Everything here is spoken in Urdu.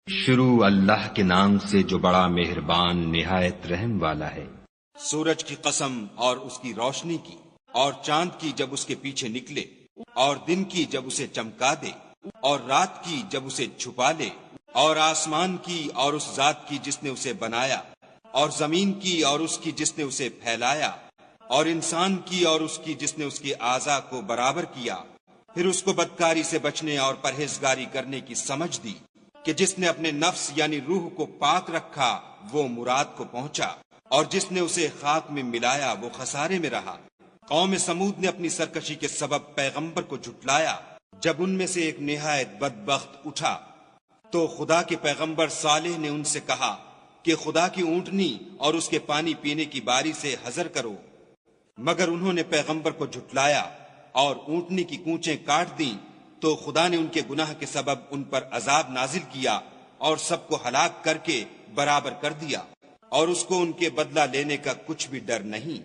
شروع اللہ کے نام سے جو بڑا مہربان نہایت رحم والا ہے۔ سورج کی قسم اور اس کی روشنی کی، اور چاند کی جب اس کے پیچھے نکلے، اور دن کی جب اسے چمکا دے، اور رات کی جب اسے چھپا لے، اور آسمان کی اور اس ذات کی جس نے اسے بنایا، اور زمین کی اور اس کی جس نے اسے پھیلایا، اور انسان کی اور اس کی جس نے اس کے اعضاء کو برابر کیا، پھر اس کو بدکاری سے بچنے اور پرہیزگاری کرنے کی سمجھ دی کہ جس نے اپنے نفس یعنی روح کو پاک رکھا وہ مراد کو پہنچا، اور جس نے اسے خاک میں ملایا وہ خسارے میں رہا۔ قوم سمود نے اپنی سرکشی کے سبب پیغمبر کو جھٹلایا۔ جب ان میں سے ایک نہایت بدبخت اٹھا تو خدا کے پیغمبر صالح نے ان سے کہا کہ خدا کی اونٹنی اور اس کے پانی پینے کی باری سے حذر کرو، مگر انہوں نے پیغمبر کو جھٹلایا اور اونٹنی کی کونچیں کاٹ دیں، تو خدا نے ان کے گناہ کے سبب ان پر عذاب نازل کیا اور سب کو ہلاک کر کے برابر کر دیا، اور اس کو ان کے بدلہ لینے کا کچھ بھی ڈر نہیں۔